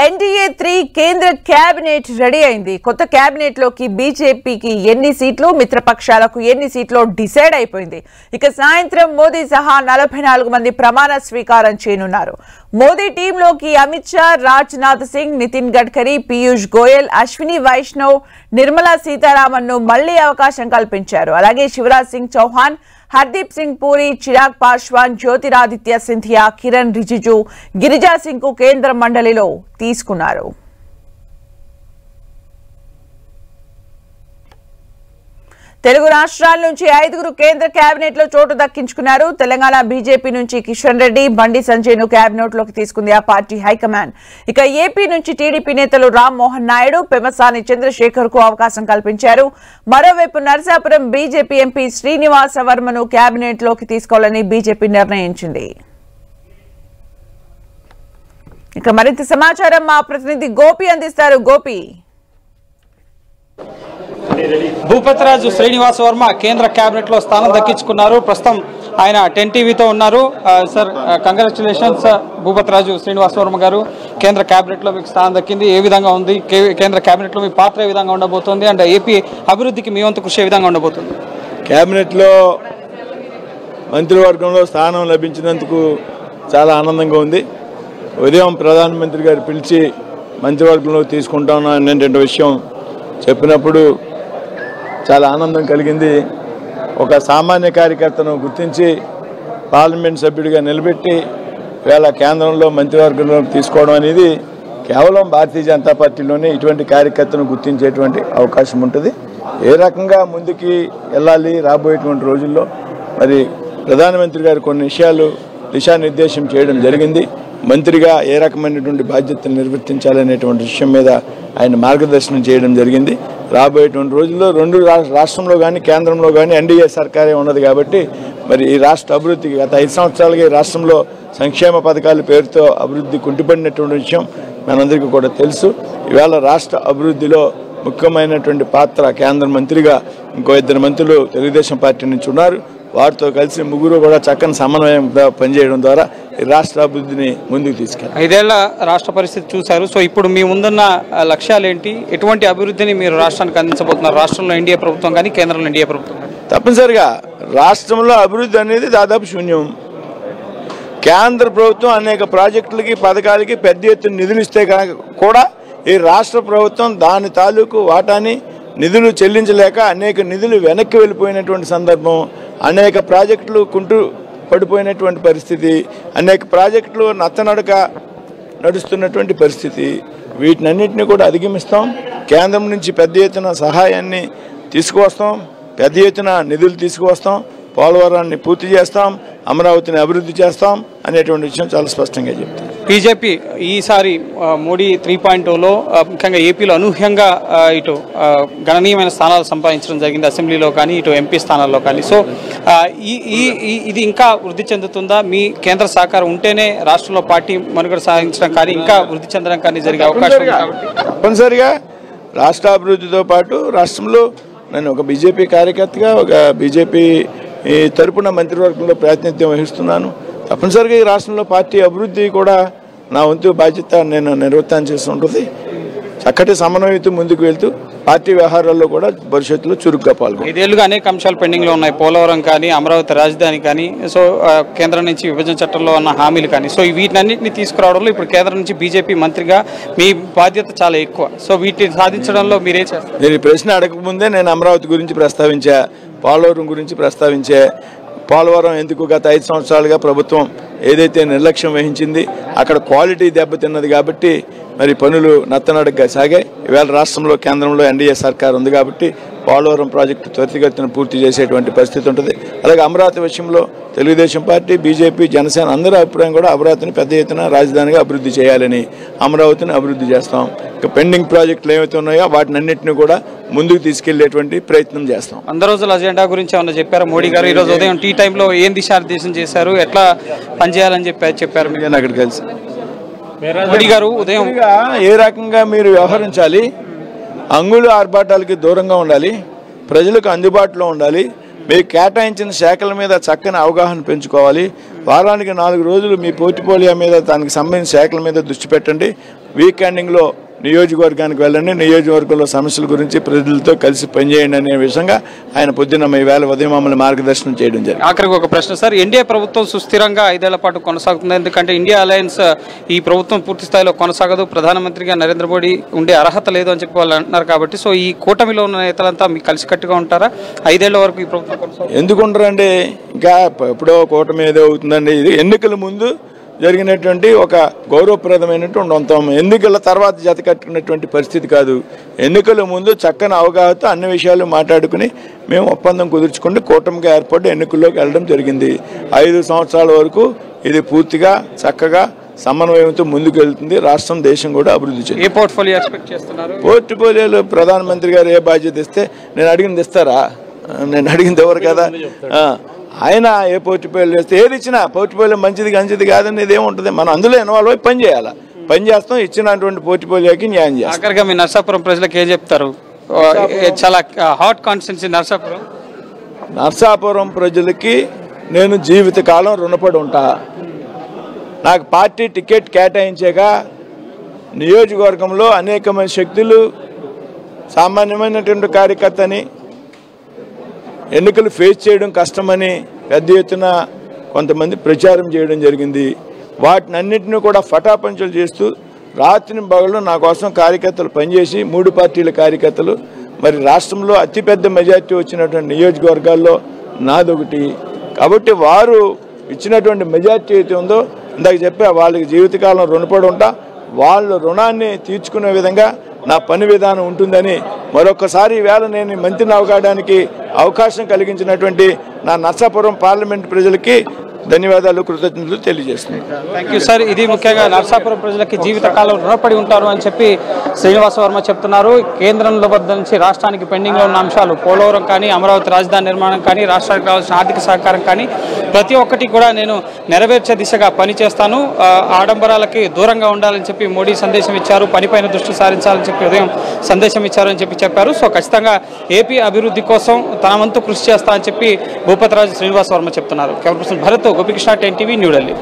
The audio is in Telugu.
ఎన్డీఏ 3 కేంద్ర కేబినెట్ రెడీ అయింది. కొత్త కేబినెట్ లోకి బీజేపీకి ఎన్ని సీట్లు, మిత్రపక్షాలకు ఎన్ని సీట్లు డిసైడ్ అయిపోయింది. ఇక సాయంత్రం మోదీ సహా 44 మంది ప్రమాణ స్వీకారం చేయనున్నారు. మోదీ టీంలోకి అమిత్ షా, రాజ్నాథ్ సింగ్, నితిన్ గడ్కరీ, పీయూష్ గోయల్, అశ్విని వైష్ణవ్, నిర్మలా సీతారామన్ ను మళ్లీ అవకాశం కల్పించారు. అలాగే శివరాజ్ సింగ్ చౌహాన్, హర్దీప్ సింగ్ పూరి, చిరాగ్ పాస్వాన్, జ్యోతిరాదిత్య సింధియా, కిరణ్ రిజిజు, గిరిజా సింగ్ కు కేంద్ర మండలిలో తీసుకున్నారు. తెలుగు రాష్ట్రాల నుంచి 5గురు కేంద్ర కేబినెట్ లో చోటు దక్కించుకున్నారు. తెలంగాణ బీజేపీ నుంచి కిషన్ రెడ్డి, బండి సంజయ్ ను కేబినెట్ లోకి తీసుకుంది ఆ పార్టీ హైకమాండ్. ఇక ఏపీ నుంచి టీడీపీ నేతలు రామ్ మోహన్ నాయుడు, పెమసాని చంద్రశేఖర్ కు అవకాశం కల్పించారు. మరోవైపు నరసాపురం బీజేపీ ఎంపీ శ్రీనివాస వర్మను కేబినెట్ లోకి తీసుకోవాలని బీజేపీ నిర్ణయించింది. ఇక మరింత సమాచారం మా ప్రతినిధి గోపి అందిస్తారు. గోపి, భూపతిరాజు శ్రీనివాస వర్మ కేంద్ర కేబినెట్ లో స్థానం దక్కించుకున్నారు. ప్రస్తుతం ఆయన 10 టీవీతో ఉన్నారు. సార్, కంగ్రాచులేషన్స్ భూపతిరాజు శ్రీనివాస వర్మ గారు, కేంద్ర కేబినెట్ లో మీకు స్థానం దక్కింది. ఏ విధంగా ఉంది కేంద్ర కేబినెట్ లో మీ పాత్ర ఏ విధంగా ఉండబోతోంది, అండ్ ఏపీ అభివృద్ధికి మీ వంతు కృషి ఏ విధంగా ఉండబోతుంది? కేబినెట్ లో మంత్రివర్గంలో స్థానం లభించినందుకు చాలా ఆనందంగా ఉంది. ఉదయం ప్రధానమంత్రి గారు పిలిచి మంత్రివర్గంలో తీసుకుంటాను అనేటువంటి విషయం చెప్పినప్పుడు చాలా ఆనందం కలిగింది. ఒక సామాన్య కార్యకర్తను గుర్తించి పార్లమెంట్ సభ్యుడిగా నిలబెట్టి వేళ కేంద్రంలో మంత్రివర్గంలో తీసుకోవడం అనేది కేవలం భారతీయ జనతా పార్టీలోనే ఇటువంటి కార్యకర్తను గుర్తించేటువంటి అవకాశం ఉంటుంది. ఏ రకంగా ముందుకి వెళ్ళాలి రాబోయేటువంటి రోజుల్లో మరి ప్రధానమంత్రి గారు కొన్ని విషయాలు దిశానిర్దేశం చేయడం జరిగింది. మంత్రిగా ఏ రకమైనటువంటి బాధ్యతలు నిర్వర్తించాలనేటువంటి విషయం మీద ఆయన మార్గదర్శనం చేయడం జరిగింది. రాబోయేటువంటి రోజుల్లో రెండు రాష్ట్రంలో కానీ కేంద్రంలో కానీ ఎన్డీఏ సర్కారే ఉన్నది కాబట్టి మరి ఈ రాష్ట్ర అభివృద్ధికి గత 5 సంవత్సరాలుగా ఈ రాష్ట్రంలో సంక్షేమ పథకాల పేరుతో అభివృద్ధి కుంటిపడినటువంటి విషయం మనందరికీ కూడా తెలుసు. ఈవేళ రాష్ట్ర అభివృద్ధిలో ముఖ్యమైనటువంటి పాత్ర కేంద్ర మంత్రిగా ఇంకో 2 మంత్రులు తెలుగుదేశం పార్టీ నుంచి ఉన్నారు. వారితో కలిసి ముగ్గురు కూడా చక్కని సమన్వయంగా పనిచేయడం ద్వారా ఈ రాష్ట్ర అభివృద్ధిని ముందుకు తీసుకెళ్ళారు. 5 ఏళ్ల రాష్ట్ర పరిస్థితి చూశారు. సో ఇప్పుడు మీ ముందున్న లక్ష్యాలు ఏంటి? ఎటువంటి అభివృద్ధిని మీరు రాష్ట్రానికి అందించబోతున్నారు? రాష్ట్రంలో ఎన్డీఏ ప్రభుత్వం కానీ కేంద్రంలో ఎన్డీఏ ప్రభుత్వం? తప్పనిసరిగా రాష్ట్రంలో అభివృద్ధి అనేది దాదాపు శూన్యం. కేంద్ర ప్రభుత్వం అనేక ప్రాజెక్టులకి పథకాలకి పెద్ద ఎత్తున నిధులు ఇస్తే కూడా ఈ రాష్ట్ర ప్రభుత్వం దాని తాలూకు వాటాని నిధులు చెల్లించలేక అనేక నిధులు వెనక్కి వెళ్ళిపోయినటువంటి సందర్భం, అనేక ప్రాజెక్టులు కుంటూ పడిపోయినటువంటి పరిస్థితి, అనేక ప్రాజెక్టులు నత్తనడక నడుస్తున్నటువంటి పరిస్థితి. వీటినన్నింటినీ కూడా అధిగమిస్తాం. కేంద్రం నుంచి పెద్ద ఎత్తున సహాయాన్ని తీసుకువస్తాం, పెద్ద ఎత్తున నిధులు తీసుకువస్తాం, పోలవరాన్ని పూర్తి చేస్తాం, అమరావతిని అభివృద్ధి చేస్తాం అనేటువంటి విషయం చాలా స్పష్టంగా చెప్తాం. బీజేపీ ఈసారి మోడీ 3.0లో ముఖ్యంగా ఏపీలో అనూహ్యంగా ఇటు గణనీయమైన స్థానాలు సంపాదించడం జరిగింది, అసెంబ్లీలో కానీ ఇటు ఎంపీ స్థానాల్లో కానీ. సో ఇది ఇంకా వృద్ధి చెందుతుందా? మీ కేంద్ర సహకారం ఉంటేనే రాష్ట్రంలో పార్టీ మనుగడ సాధించడం కానీ ఇంకా వృద్ధి చెందడం కానీ జరిగే అవకాశం ఉంది కాబట్టి తప్పనిసరిగా రాష్ట్ర అభివృద్ధితో పాటు రాష్ట్రంలో నేను ఒక బీజేపీ కార్యకర్తగా ఒక బీజేపీ తరపున మంత్రివర్గంలో ప్రాతినిధ్యం వహిస్తున్నాను. తప్పనిసరిగా ఈ రాష్ట్రంలో పార్టీ అభివృద్ధి కూడా నా వంతు బాధ్యత నేను నిర్వర్తన చేస్తుంటుంది. చక్కటి సమన్వయంతో ముందుకు వెళ్తూ పార్టీ వ్యవహారాల్లో కూడా భవిష్యత్తులో చురుగ్గా పాల్గొంటారు. 5 ఏళ్లుగా అనేక అంశాలు పెండింగ్లో ఉన్నాయి. పోలవరం కానీ, అమరావతి రాజధాని కానీ, సో కేంద్రం నుంచి విభజన చట్టంలో ఉన్న హామీలు కానీ, సో వీటినన్నింటినీ తీసుకురావడంలో ఇప్పుడు కేంద్రం నుంచి బీజేపీ మంత్రిగా మీ బాధ్యత చాలా ఎక్కువ. సో వీటిని సాధించడంలో మీరే చేస్తారు? నేను ఈ ప్రశ్న అడగకముందే నేను అమరావతి గురించి ప్రస్తావించా, పోలవరం గురించి ప్రస్తావించే. పోలవరం ఎందుకు గత 5 సంవత్సరాలుగా ప్రభుత్వం ఏదైతే నిర్లక్ష్యం వహించింది, అక్కడ క్వాలిటీ దెబ్బతిన్నది కాబట్టి మరి పనులు నత్తనడగ్గా సాగాయి. ఈవేళ రాష్ట్రంలో కేంద్రంలో ఎన్డీఏ సర్కార్ ఉంది కాబట్టి పోలవరం ప్రాజెక్టు త్వరితగతిన పూర్తి చేసేటువంటి పరిస్థితి ఉంటుంది. అలాగే అమరావతి విషయంలో తెలుగుదేశం పార్టీ, బీజేపీ, జనసేన అందరి అభిప్రాయం కూడా అమరావతిని పెద్ద ఎత్తున రాజధానిగా అభివృద్ధి చేయాలని, అమరావతిని అభివృద్ధి చేస్తాం. ఇక పెండింగ్ ప్రాజెక్టులు ఏవైతే ఉన్నాయో వాటిని అన్నింటినీ కూడా ముందుకు తీసుకెళ్లేటువంటి ప్రయత్నం చేస్తాం. 100 రోజుల అజెండా గురించి ఏమన్నా చెప్పారు మోడీ గారు? ఈరోజు ఉదయం టీ టైంలో ఏం దిశానిర్దేశం చేశారు, ఎట్లా పనిచేయాలని చెప్పారు? నేను అక్కడ కలిసి మోడీ గారు ఉదయం ఏ రకంగా మీరు వ్యవహరించాలి, అంగుళ ఆర్భాటాలకి దూరంగా ఉండాలి, ప్రజలకు అందుబాటులో ఉండాలి, మీకు కేటాయించిన శాఖల మీద చక్కని అవగాహన పెంచుకోవాలి, వారానికి 4 రోజులు మీ పోర్ట్ఫోలియో మీద దానికి సంబంధించిన శాఖల మీద దృష్టి పెట్టండి. వీక్ ఎండింగ్లో నియోజకవర్గానికి వెళ్ళండి, నియోజకవర్గంలో సమస్యల గురించి ప్రజలతో కలిసి పనిచేయండి అనే విషయంగా ఆయన పొద్దున్న ఈవేళ ఉదయం మమ్మల్ని మార్గదర్శనం చేయడం జరిగింది. ఆఖరికి ఒక ప్రశ్న సార్, ఎన్డీఏ ప్రభుత్వం సుస్థిరంగా 5 ఏళ్ల పాటు కొనసాగుతుంది. ఎందుకంటే ఇండియా అలయన్స్ ఈ ప్రభుత్వం పూర్తి స్థాయిలో కొనసాగదు, ప్రధానమంత్రిగా నరేంద్ర మోడీ ఉండే అర్హత లేదు అని చెప్పి వాళ్ళు అంటున్నారు. కాబట్టి సో ఈ కూటమిలో ఉన్న నేతలంతా మీకు కలిసికట్టుగా ఉంటారా 5 ఏళ్ల వరకు ఈ ప్రభుత్వం కొనసాగుతుంది? ఎందుకుంటారండి, ఇంకా ఎప్పుడో కూటమి ఏదో అవుతుందండి. ఇది ఎన్నికల ముందు జరిగినటువంటి ఒక గౌరవప్రదమైనటువంటి ఉంటాం. ఎన్నికల తర్వాత జత కట్టుకున్నటువంటి పరిస్థితి కాదు. ఎన్నికల ముందు చక్కని అవగాహనతో అన్ని విషయాలు మాట్లాడుకుని మేము ఒప్పందం కుదుర్చుకుంటే కూటమిగా ఏర్పడి ఎన్నికల్లోకి వెళ్ళడం జరిగింది. 5 సంవత్సరాల వరకు ఇది పూర్తిగా చక్కగా సమన్వయంతో ముందుకు వెళ్తుంది. రాష్ట్రం దేశం కూడా అభివృద్ధి చెందుతుంది. ఏ పోర్ట్ఫోలియో ఎక్స్పెక్ట్ చేస్తున్నారు? పోర్ట్ఫోలియోలో ప్రధానమంత్రి గారు ఏ బాధ్యత ఇస్తే నేను అడిగింది ఇస్తారా? నేను అడిగింది ఎవరు కదా, ఆయన ఏ పోర్ట్ఫోలియో చేస్తే ఏది ఇచ్చినా పోర్ట్ఫోలియో మంచిది కాదనేది ఏముంటుంది. మనం అందులో ఇన్వాల్వ్ అయి పని చేయాలి, పని చేస్తాం. ఇచ్చినటువంటి పోర్ట్ఫోలియోకి న్యాయం చేస్తాం. ఆఖరిగా మీ నర్సాపురం ప్రజలకు ఏం చెప్తారు? చాలా హాట్ కాన్స్టిట్యున్సీ నర్సాపురం ప్రజలకి నేను జీవితకాలం రుణపడి ఉంటా. నాకు పార్టీ టికెట్ కేటాయించాక నియోజకవర్గంలో అనేకమైన శక్తులు సామాన్యమైనటువంటి కార్యకర్తని ఎన్నికలు ఫేస్ చేయడం కష్టమని పెద్ద ఎత్తున కొంతమంది ప్రచారం చేయడం జరిగింది. వాటిని అన్నింటినీ కూడా ఫటాపంచలు చేస్తూ రాత్రి పగలు నా కోసం కార్యకర్తలు పనిచేసి 3 పార్టీల కార్యకర్తలు మరి రాష్ట్రంలో అతిపెద్ద మెజార్టీ వచ్చినటువంటి నియోజకవర్గాల్లో నాదొకటి. కాబట్టి వారు ఇచ్చినటువంటి మెజార్టీ అయితే ఉందో ఇందాక చెప్పా, వాళ్ళకి జీవితకాలం రుణపడి ఉంటా. వాళ్ళ రుణాన్ని తీర్చుకునే విధంగా నా పని విధానం ఉంటుందని మరొకసారి ఈవేళ నేను మంత్రిని అవకాడానికి అవకాశం కలిగించినటువంటి నా నర్సాపురం పార్లమెంట్ ప్రజలకి ధన్యవాదాలు, కృతజ్ఞతలు తెలియజేస్తున్నాను. Thank you sir. ఇది ముఖ్యంగా నర్సాపురం ప్రజలకి జీవితకాలం రుణపడి ఉంటారు అని చెప్పి శ్రీనివాస వర్మ చెప్తున్నారు. కేంద్రంలో వద్ద నుంచి రాష్ట్రానికి పెండింగ్లో ఉన్న అంశాలు పోలవరం కానీ, అమరావతి రాజధాని నిర్మాణం కానీ, రాష్ట్రానికి కావాల్సిన ఆర్థిక సహకారం కానీ ప్రతి ఒక్కటి కూడా నేను నెరవేర్చే దిశగా పనిచేస్తాను. ఆడంబరాలకి దూరంగా ఉండాలని చెప్పి మోడీ సందేశం ఇచ్చారు. పనిపైన దృష్టి సారించాలని చెప్పి ఉదయం సందేశం ఇచ్చారని చెప్పి చెప్పారు. సో ఖచ్చితంగా ఏపీ అభివృద్ధి కోసం తన వంతు కృషి చేస్తా అని చెప్పి భూపతిరాజు శ్రీనివాస వర్మ చెప్తున్నారు. Camera person Bharat, Gopikrishna, 10 TV, New Delhi.